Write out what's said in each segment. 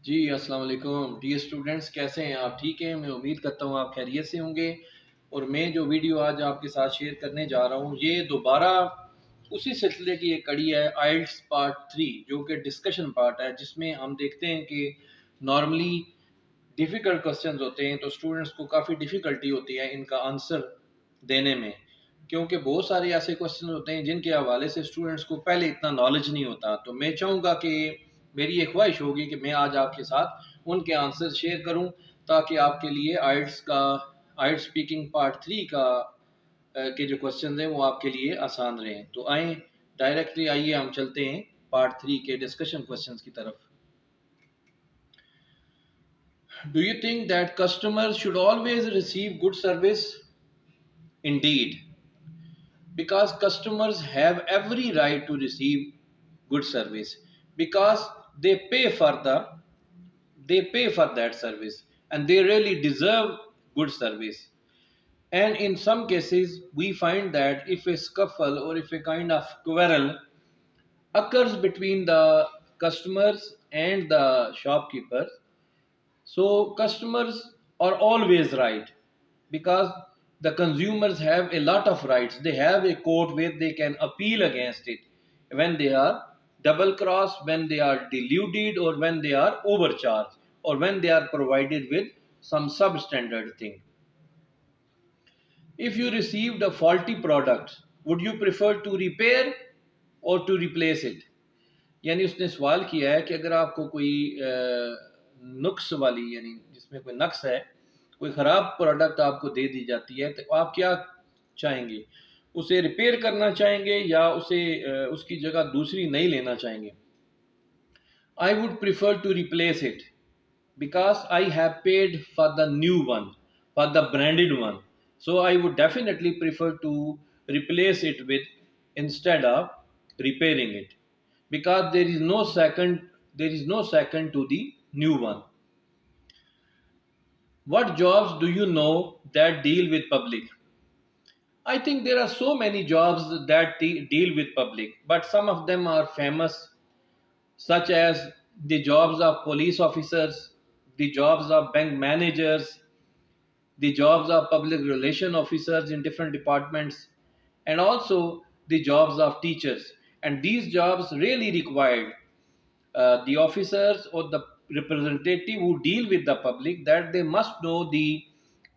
جی السلام علیکم dear students, کیسے ہیں آپ؟ ٹھیک ہیں؟ میں امید کرتا ہوں آپ خیریت سے ہوں گے۔ اور میں جو ویڈیو آج آپ کے ساتھ شیئر کرنے جا رہا ہوں یہ دوبارہ اسی سلسلے کی ایک کڑی ہے، آئلٹس پارٹ 3، جو کہ ڈسکشن پارٹ ہے، جس میں ہم دیکھتے ہیں کہ نارملی ڈیفیکلٹ کوسچنز ہوتے ہیں تو اسٹوڈنٹس کو کافی ڈیفیکلٹی ہوتی ہے ان کا آنسر دینے میں، کیونکہ بہت سارے ایسے کوسچن ہوتے ہیں جن کے حوالے سے اسٹوڈنٹس کو پہلے اتنا نالج نہیں ہوتا۔ تو میں چاہوں گا کہ میری یہ خواہش ہوگی کہ میں آج آپ کے ساتھ ان کے آنسر شیئر کروں، تاکہ آپ کے لیے آئلٹس اسپیکنگ پارٹ 3 کے جو کوسچنز ہیں وہ آپ کے لیے آسان رہیں۔ تو آئیں ڈائریکٹلی آئیے ہم چلتے ہیں پارٹ 3 کے ڈسکشن کوسچنز کی طرف۔ Do you think that customers should always receive good service? Indeed, because customers have every right to receive good service, because they pay for that service, and they really deserve good service. And in some cases we find that if a scuffle or if a kind of quarrel occurs between the customers and the shopkeepers, so customers are always right, because the consumers have a lot of rights. They have a court where they can appeal against it when they are double crossed, when they are deluded, or when they are overcharged, or when they are provided with some substandard thing. If you received a faulty product, would you prefer to repair or to replace it? یعنی اس نے سوال کیا ہے کہ اگر آپ کو کوئی نقص والی، یعنی جس میں کوئی نقص ہے، کوئی خراب پروڈکٹ آپ کو دے دی جاتی ہے، تو آپ کیا چاہیں گے؟ اسے ریپیئر کرنا چاہیں گے یا اس کی جگہ دوسری نئی لینا چاہیں گے؟ I would prefer to replace it because I have paid for the new one, for the branded one. So I would definitely prefer to replace it with, instead of repairing it, because there is no second to the new one. What jobs do you know that deal with public? I think there are so many jobs that deal with public, but some of them are famous, such as the jobs of police officers, the jobs of bank managers, the jobs of public relation officers in different departments, and also the jobs of teachers. And these jobs really required the officers or the representative who deal with the public, that they must know the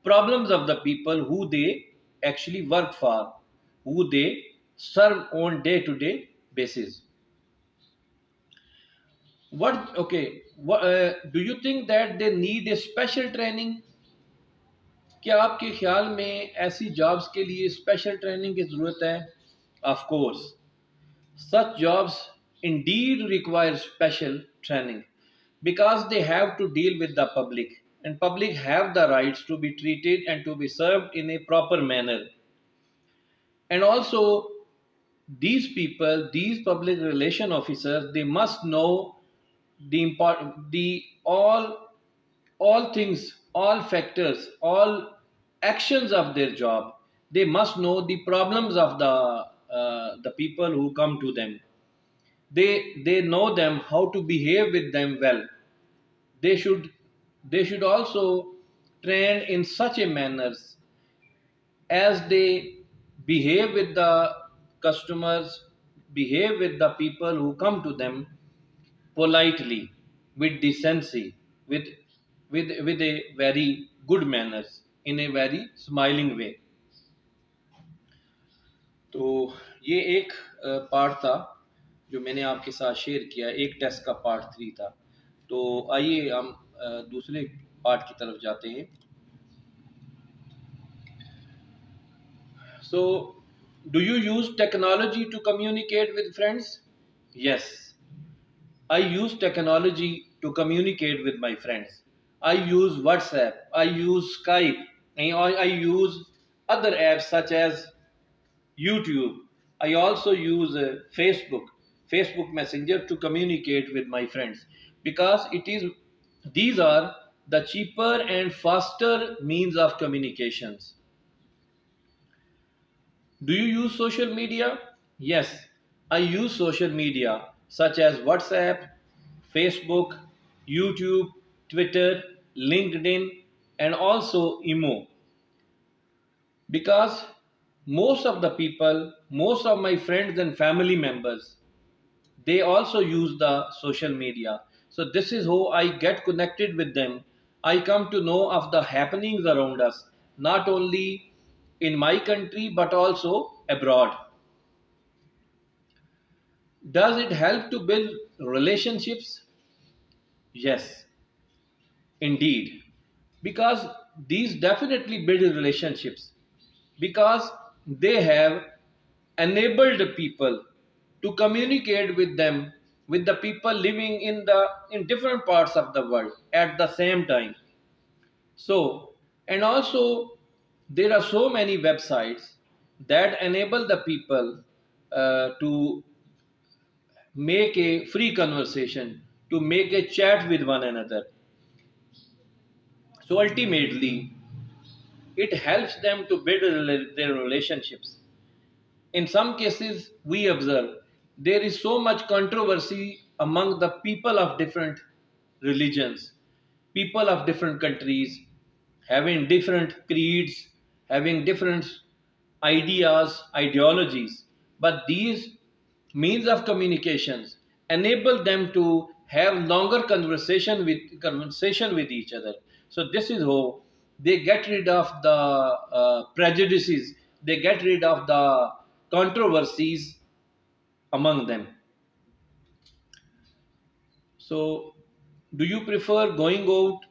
problems of the people who they actually work for, who they serve on day-to-day basis. Do you think that they need a special training? کیا آپ کے خیال میں ایسی jobs کے لیے special training کی ضرورت ہے؟ Of course such jobs indeed require special training, because they have to deal with the public, and public have the rights to be treated and to be served in a proper manner. And also these public relation officers, they must know the all things, all factors, all actions of their job. They must know the problems of the people who come to them. They know them how to behave with them well. They should also train in such a manner as they behave with the customers, behave with the people who come to them politely, with decency, with a very good manners, in a very smiling way. تو یہ ایک part تھا جو میں نے آپ کے ساتھ شیئر کیا، ایک ٹیسٹ کا پارٹ 3 تھا۔ تو آئیے ہم دوسرے پارٹ کی طرف جاتے ہیں۔ So, do you use technology to communicate with friends? Yes, I use technology to communicate with my friends. I use WhatsApp, I use Skype, and I use other apps such as YouTube. I also use Facebook Messenger to communicate with my friends, because these are the cheaper and faster means of communications. Do you use social media? Yes, I use social media such as WhatsApp, Facebook, YouTube, Twitter, LinkedIn, and also Imo. Because most of the people, most of my friends and family members, they also use the social media. So this is how I get connected with them. I come to know of the happenings around us, not only in my country but also abroad. Does it help to build relationships? Yes, indeed. Because these definitely build relationships, because they have enabled people to communicate with them, with the people living in different parts of the world at the same time. So, and also there are so many websites that enable the people to make a free conversation, to make a chat with one another. So ultimately it helps them to build their relationships. In some cases, we observe there is so much controversy among the people of different religions, people of different countries, having different creeds, having different ideas, ideologies. But these means of communications enable them to have longer conversation with each other. So this is how they get rid of the prejudices, they get rid of the controversies among them. So do you prefer going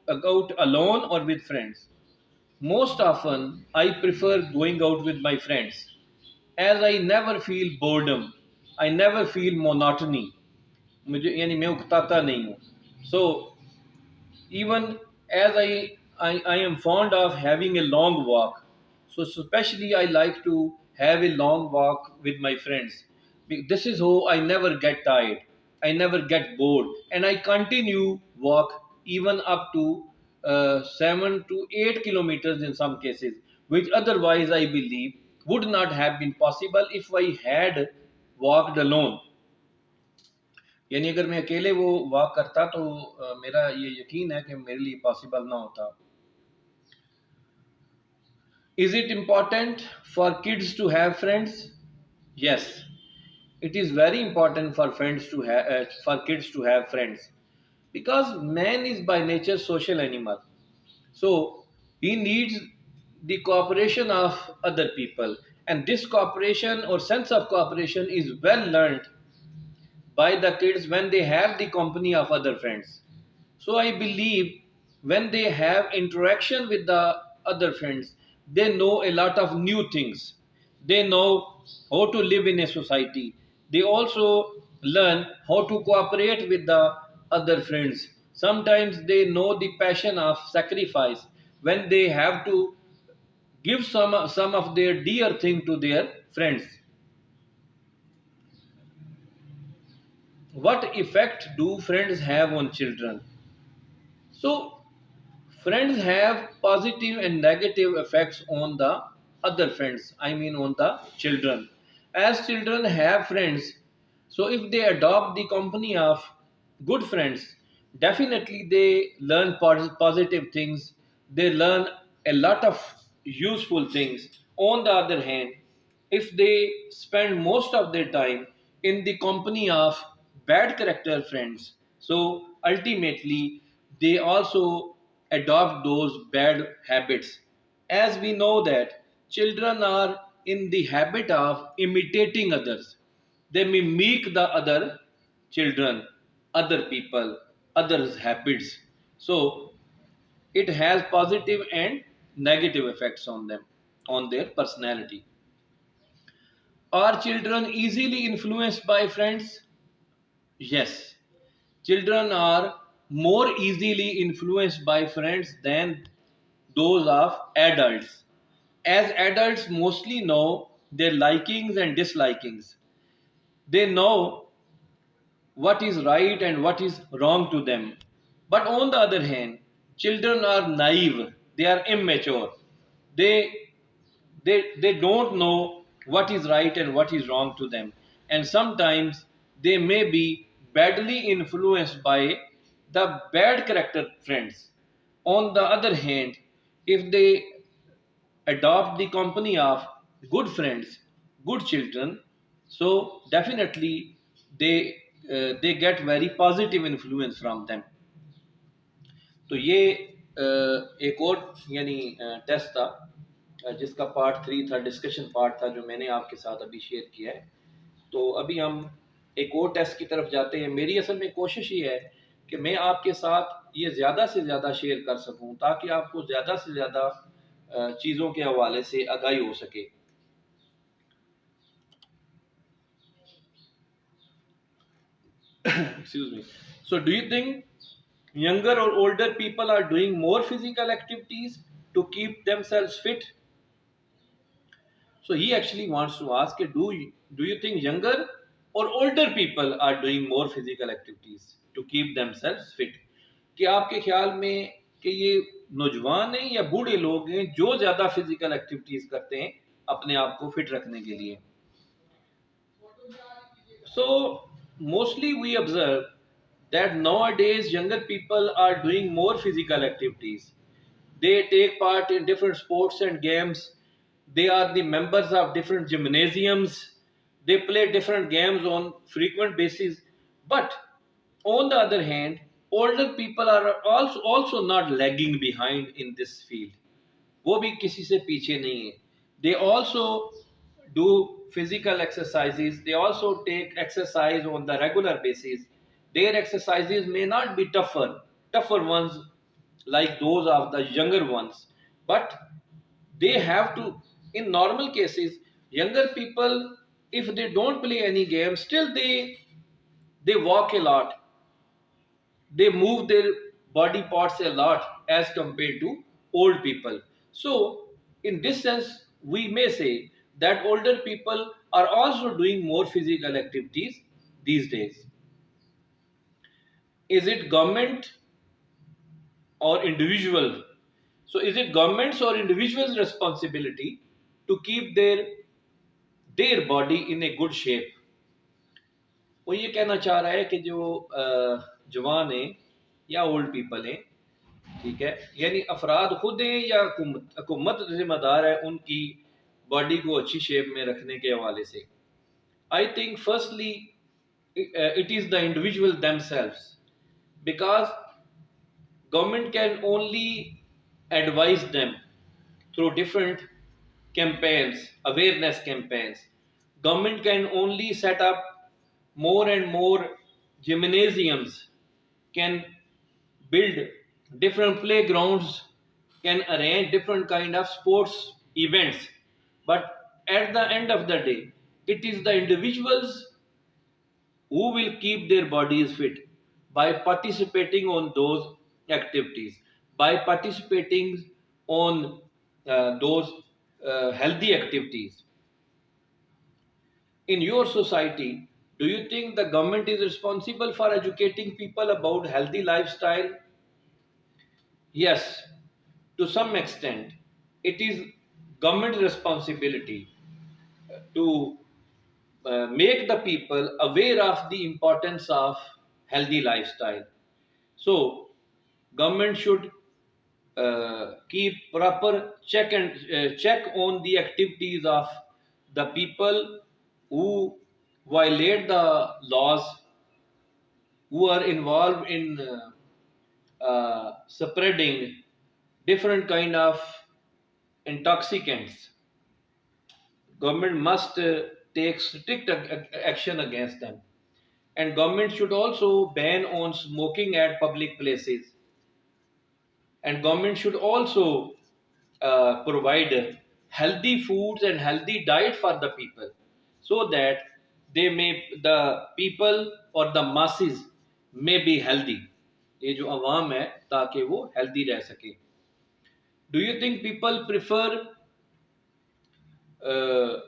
out alone or with friends? Most often I prefer going out with my friends, as I never feel boredom, I never feel monotony. मुझे यानी मैं उकताता नहीं हूँ. So even as I am fond of having a long walk, so especially I like to have a long walk with my friends. This is how I never get tired, I never get bored, and I continue walk even up to 7 to 8 kilometers in some cases, which otherwise I believe would not have been possible if I had walked alone. यानी अगर मैं अकेले वो walk करता तो मेरा ये यकीन है कि मेरे लिए पॉसिबल ना होता. Is it important for kids to have friends? Yes, it is very important for friends to have for kids to have friends, because man is by nature social animal. So he needs the cooperation of other people, and this cooperation or sense of cooperation is well learned by the kids when they have the company of other friends. So I believe when they have interaction with the other friends, they know a lot of new things. They know how to live in a society. They also learn how to cooperate with the other friends. Sometimes they know the passion of sacrifice when they have to give some of their dear thing to their friends. What effect do friends have on children? So, friends have positive and negative effects on the other friends, I mean, on the children. As children have friends, so if they adopt the company of good friends, definitely they learn positive things, they learn a lot of useful things. On the other hand, if they spend most of their time in the company of bad character friends, so ultimately they also adopt those bad habits. As we know that children are in the habit of imitating others, they mimic the other children, other people, others' habits. So it has positive and negative effects on them, on their personality. Are children easily influenced by friends? Yes. Children are more easily influenced by friends than those of adults. As adults mostly know their likings and dislikings, they know what is right and what is wrong to them. But on the other hand, children are naive, they are immature. They they don't know what is right and what is wrong to them, and sometimes they may be badly influenced by the bad character friends. On the other hand, if they adopt the company of good friends, good children, so definitely they get very positive influence from them. تو یہ ایک اور یعنی test تھا جس کا part 3 تھا، discussion part تھا جو میں نے آپ کے ساتھ ابھی شیئر کیا ہے. تو ابھی ہم ایک اور ٹیسٹ کی طرف جاتے ہیں. میری اصل میں کوشش یہ ہے کہ میں آپ کے ساتھ یہ زیادہ سے زیادہ شیئر کر سکوں تاکہ آپ کو زیادہ سے زیادہ چیزوں کے حوالے سے آگاہی ہو سکے. Excuse me. So do you think younger or older people are doing more physical activities to keep themselves fit? So he actually wants to ask, do you think younger or older people are doing more physical activities to keep themselves fit? کہ آپ کے خیال میں کہ یہ نوجوان ہیں یا بوڑھے لوگ ہیں جو زیادہ فزیکل ایکٹیویٹیز کرتے ہیں اپنے آپ کو فٹ رکھنے کے لیے؟ So mostly we observe that nowadays younger people are doing more physical activities. They take part in different sports and games. They are the members of different gymnasiums. They play different games on frequent basis. But on the other hand, older people are also not lagging behind in this field. وہ بھی کسی سے پیچھے نہیں ہیں. They also do physical exercises. They also take exercise on the regular basis. Their exercises may not be tougher ones like those of the younger ones, but they have to, in normal cases, younger people, if they don't play any game, still they walk a lot, they move their body parts a lot as compared to old people. So, in this sense, we may say that older people are also doing more physical activities these days. Is it government or individual? So, is it government's or individuals' responsibility to keep their body in a good shape? وہ یہ کہنا چاہ رہا ہے کہ جو جوان ہیں یا اولڈ پیپل ہیں، ٹھیک ہے، یعنی افراد خود ہیں یا حکومت ذمہ دار ہے ان کی باڈی کو اچھی شیپ میں رکھنے کے حوالے سے. I think firstly it is the individual them سیلفس، because government can only advise them through different campaigns, awareness campaigns. Government can only set up more and more gymnasiums, can build different playgrounds, can arrange different kind of sports events. But at the end of the day, it is the individuals who will keep their bodies fit by participating on those activities, by participating on those healthy activities. In your society, do you think the government is responsible for educating people about healthy lifestyle? Yes, to some extent, it is government's responsibility to make the people aware of the importance of healthy lifestyle. So, government should keep proper check on the activities of the people who violate the laws, who are involved in spreading different kind of intoxicants. Government must take strict action against them. And government should also ban on smoking at public places. And government should also provide healthy foods and healthy diet for the people, so that the people or the masses may be healthy. یہ جو عوام ہے تاکہ وہ healthy رہ سکے. Do you think people prefer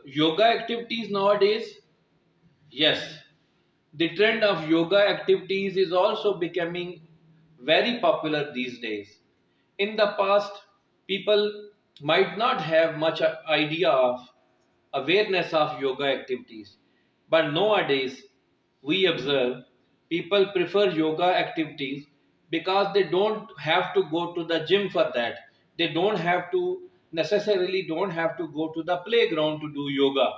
yoga activities nowadays? Yes. The trend of yoga activities is also becoming very popular these days. In the past, people might not have much idea of awareness of yoga activities. But nowadays, we observe people prefer yoga activities because they don't have to go to the gym for that. They don't have to necessarily don't have to go to the playground to do yoga.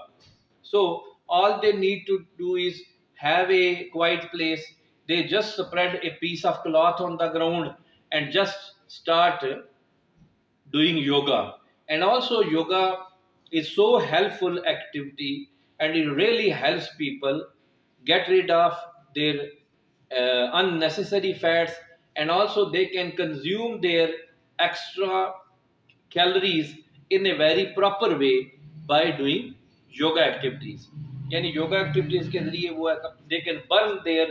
So all they need to do is have a quiet place. They just spread a piece of cloth on the ground and just start doing yoga. And also yoga is so helpful activity, and it really helps people get rid of their unnecessary fats, and also they can consume their extra calories in a very proper way by doing yoga activities. یعنی yoga activities کے ذریعے وہ they can burn their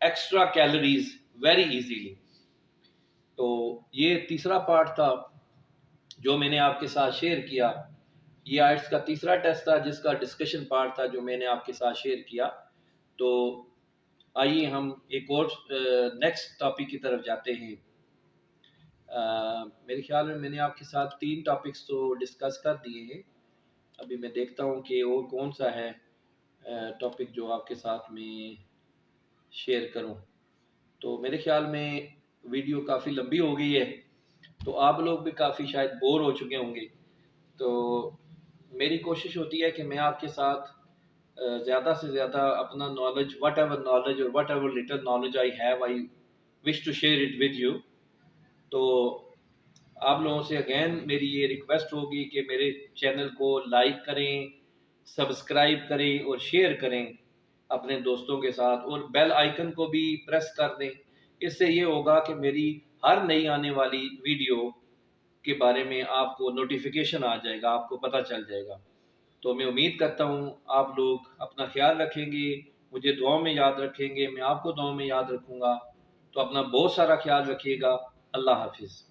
extra calories very easily. تو یہ تیسرا part تھا جو میں نے آپ کے ساتھ شیئر کیا. یہ آئٹس کا تیسرا ٹیسٹ تھا جس کا ڈسکشن پارٹ تھا جو میں نے آپ کے ساتھ شیئر کیا. تو آئیے ہم ایک اور نیکسٹ ٹاپک کی طرف جاتے ہیں. میرے خیال میں نے آپ کے ساتھ 3 ٹاپکس تو ڈسکس کر دیے ہیں. ابھی میں دیکھتا ہوں کہ وہ کون سا ہے ٹاپک جو آپ کے ساتھ میں شیئر کروں. تو میرے خیال میں ویڈیو کافی لمبی ہو گئی ہے تو آپ لوگ بھی کافی شاید بور ہو چکے ہوں گے. تو میری کوشش ہوتی ہے کہ میں آپ کے ساتھ زیادہ سے زیادہ اپنا نالج وٹ ایور نالج اور whatever little knowledge I have I wish to share it with you. تو آپ لوگوں سے اگین میری یہ ریکویسٹ ہوگی کہ میرے چینل کو لائک کریں, سبسکرائب کریں اور شیئر کریں اپنے دوستوں کے ساتھ, اور بیل آئیکن کو بھی پریس کر دیں. اس سے یہ ہوگا کہ میری ہر نئی آنے والی ویڈیو کے بارے میں آپ کو نوٹیفیکیشن آ جائے گا, آپ کو پتہ چل جائے گا. تو میں امید کرتا ہوں آپ لوگ اپنا خیال رکھیں گے, مجھے دعاؤں میں یاد رکھیں گے, میں آپ کو دعاؤں میں یاد رکھوں گا. تو اپنا بہت سارا خیال رکھیے گا. اللہ حافظ.